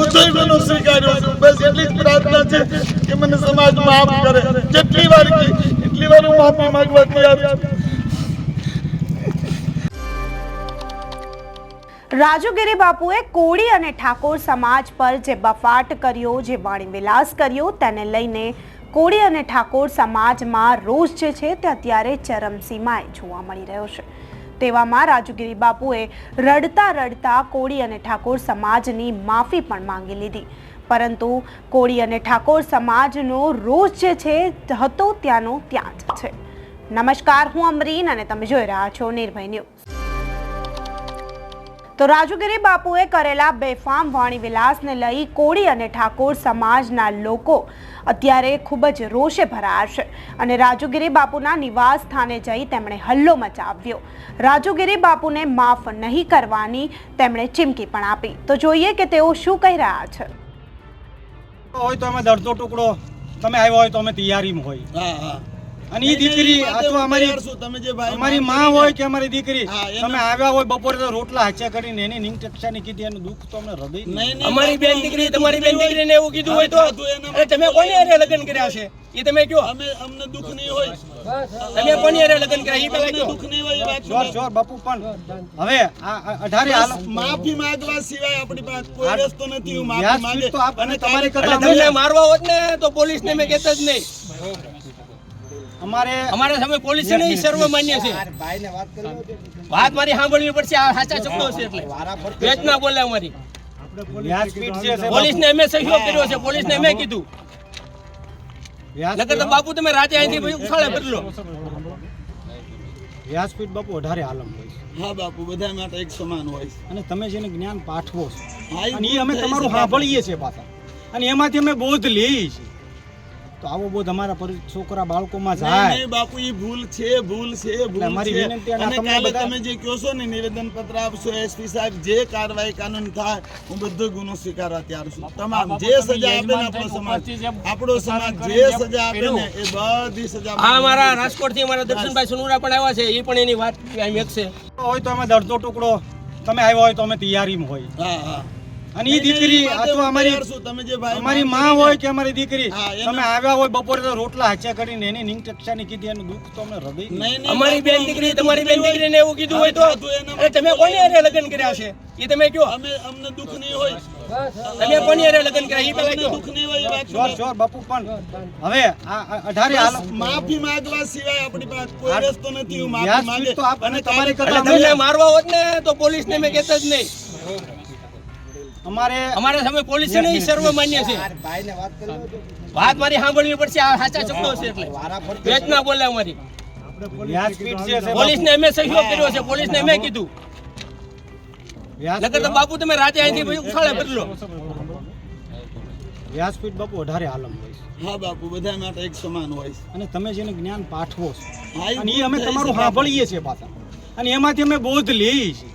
બધોય ગુનો સ્વીકાર્યો છું. બસ એટલી જ પ્રાર્થના છે કે મને સમાજ માફ કરે. જેટલી વાર કે એટલી વાર હું માફી માંગવા તૈયાર છું. રાજુગીરી બાપુએ કોળી અને ઠાકોર સમાજ પર જે બફાટ કર્યો, જે વાણી વિલાસ કર્યો, તેને લઈને કોળી અને ઠાકોર સમાજમાં રોષ જે છે તે અત્યારે ચરમસીમાએ જોવા મળી રહ્યો છે. તેવામાં રાજુગીરી બાપુએ રડતા રડતા કોળી અને ઠાકોર સમાજની માફી પણ માંગી લીધી. પરંતુ કોળી અને ઠાકોર સમાજનો રોષ જે છે હતો ત્યાંનો ત્યાં જ છે. નમસ્કાર, હું અમરીન અને તમે જોઈ રહ્યા છો નિર્ભય ન્યૂઝ. તો રાજુગીરી બાપુએ કરેલા બેફામ વાણી વિલાસને લઈ કોળી અને ઠાકોર સમાજના લોકો અત્યારે ખૂબ જ રોષે ભરાયા છે અને રાજુગીરી બાપુના નિવાસ સ્થાને જઈ તેમણે હલ્લો મચાવ્યો. રાજુગીરી બાપુને માફ નહીં કરવાની તેમણે ચીમકી પણ આપી. તો જોઈએ કે તેઓ શું કહી રહ્યા છે. હોય તો અમે દર્દો ટુકડો, તમે આવ્યા હોય તો અમે તૈયારીમાં હોય. અને એ દીકરી અથવા અમારી માં હોય કે અમારી દીકરી, તમે આવ્યા હોય બપોરે તો રોટલા હાચા કરીને એની નિંગટક્ષાની કીધી, એનું દુઃખ તો અમને હૃદય. અમારી બેન દીકરી, તમારી બેન દીકરીને એવું કીધું હોય તો તમે કોની હારે લગ્ન કર્યા છે એ તમે કહો. અમને દુઃખ નહીં હોય. તમે કોની હારે લગ્ન કર્યા એ પેલા કહો. દુઃખ નહીં હોય એ વાત જોર જોર બાપુ. પણ હવે આ 18 હાલ માફી માંગવા સિવાય આપણી પાસે કોઈ રસ્તો નથી. હું માફી માંગે તો અને તમારી કરતા તમને મારવા હોત ને તો પોલીસને મેં કહેતા જ નહીં. અમારે સામે પોલીસ છે ને એ સર્વમાન્ય છે. વાત મારી સાંભળવી પડશે. આ સાચા શબ્દો છે એટલે વેચ ના બોલે. અમારી પોલીસને અમે સહયોગ કર્યો છે. પોલીસને અમે કીધું નકર તો બાપુ તમે રાતે અહીંથી ઉછાળે બદલો. વ્યાસપીઠ બાપુ 18 આલમ હોય. હા બાપુ, બધા માટે એક સમાન હોય. અને તમે જેને જ્ઞાન પાઠવો છો અને એ અમે તમારું સાંભળીએ છીએ પાછા, અને એમાંથી અમે બોધ લઈએ છીએ. તો આવો બોધ અમારા છોકરા બાળકોમાં જાય નહીં બાપુ. એ ભૂલ છે, ભૂલ છે, ભૂલ અમારી છે. વિનંતી અને કાલે તમે જે કહો છો ને નિવેદન પત્ર આપશો, એસપી સાહેબ જે કાર્યવાહી કાનૂન થાય હું બધો ગુનો સ્વીકારવા તૈયાર છું. તમામ જે સજા આપે ને આપણો સમાજ જે સજા આપે ને એ બધી સજા. આ અમારા રાજકોટથી અમારા દર્શનભાઈ સુનુરા પણ આવ્યા છે. એ પણ એની વાત એક છે. હોય તો અમે દર્દો ટુકડો, તમે આવ્યા હોય તો અમે તૈયારીમાં હોય. હા હા. અને એ દીકરી અથવા અમારી માં હોય કે અમારી દીકરી, તમે આવ્યા હોય બપોરે તો રોટલા હાચા કરીને એની નિંગટક્ષાની કીધી, એનું દુઃખ તો અમને હૃદય. અમારી બેન દીકરી, તમારી બેન દીકરીને એવું કીધું હોય તો તમે કોની હારે લગ્ન કર્યા છે એ તમે કહો. અમને દુઃખ નહીં હોય. તમે કોની હારે લગ્ન કર્યા એ પેલા કહો. દુઃખ નહીં હોય એ વાત. જોર જોર બાપુ. પણ હવે આ 18 હાલ માફી માંગવા સિવાય આપણી પાસે કોઈ રસ્તો નથી. હું માફી માંગે તો અને તમારી કરતા તમને મારવા હોત ને તો પોલીસને મેં કહેતા જ નહીં. અમારે સામે પોલીસ છે ને એ સર્વમાન્ય છે. વાત મારી સાંભળવી પડશે. આ સાચા શબ્દો છે એટલે વેચ ના બોલે. અમારી પોલીસને અમે સહયોગ કર્યો છે. પોલીસને અમે કીધું નકર તો બાપુ તમે રાતે અહીંથી ઉછાળે બદલો. વ્યાસપીઠ બાપુ 18 આલમ હોય. હા બાપુ, બધા માટે એક સમાન હોય. અને તમે જેને જ્ઞાન પાઠવો છો અને એ અમે તમારું સાંભળીએ છીએ પાછા, અને એમાંથી અમે બોધ લઈએ છીએ.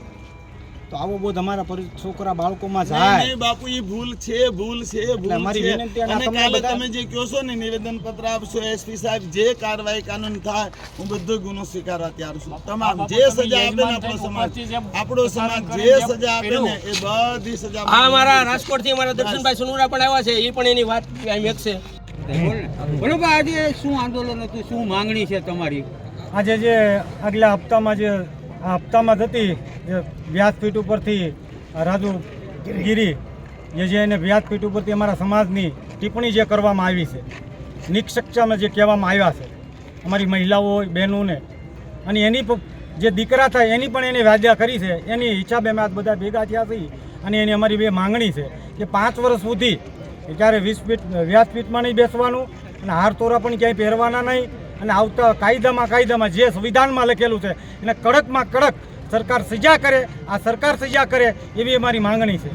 તો આવો બોધ અમારા છોકરા બાળકોમાં જાય નહીં બાપુ. એ ભૂલ છે, ભૂલ છે, ભૂલ અમારી છે. વિનંતી. અને કાલે તમે જે કહો છો ને નિવેદન પત્ર આપશો, એસપી સાહેબ જે કાર્યવાહી કાનૂન થાય હું બધો ગુનો સ્વીકારવા તૈયાર છું. તમામ જે સજા આપે ને આપણો સમાજ જે સજા આપે ને એ બધી સજા. આ અમારા રાજકોટથી અમારા દર્શનભાઈ સુનુરા પણ આવ્યા છે. એ પણ એની વાત એક છે. બરોબર. આજે શું આંદોલન હતું, શું માંગણી છે તમારી? આજે જે આગલા હપ્તામાં જે આ હપ્તામાં થતી જે વ્યાસપીઠ ઉપરથી રાજુગીરી જે એને વ્યાસપીઠ ઉપરથી અમારા સમાજની ટિપ્પણી જે કરવામાં આવી છે, નિક્ષક્ષામાં જે કહેવામાં આવ્યા છે અમારી મહિલાઓ બહેનોને, અને એની જે દીકરા થાય એની પણ એને વ્યાજ્યા કરી છે. એની હિસાબે અમે આ બધા ભેગા થયા છીએ. અને એની અમારી બે માંગણી છે કે 5 વર્ષ સુધી ક્યારે વ્યાસપીઠમાં નહીં બેસવાનું, અને હાર તોરા પણ ક્યાંય પહેરવાના નહીં, અને આવતા કાયદામાં જે સંવિધાનમાં લખેલું છે એને કડકમાં કડક સરકાર સજા કરે. આ સરકાર સજા કરે એવી અમારી માંગણી છે.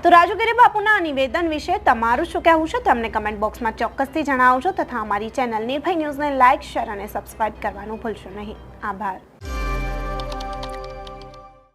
તો રાજુગીરી બાપુના નિવેદન વિશે તમારું શું કહેવું છે તમને કમેન્ટ બોક્સમાં ચોક્કસથી જણાવજો તથા અમારી ચેનલ નિર્ભય ન્યૂઝને લાઇક, શેર અને સબસ્ક્રાઇબ કરવાનું ભૂલશો નહીં. આભાર.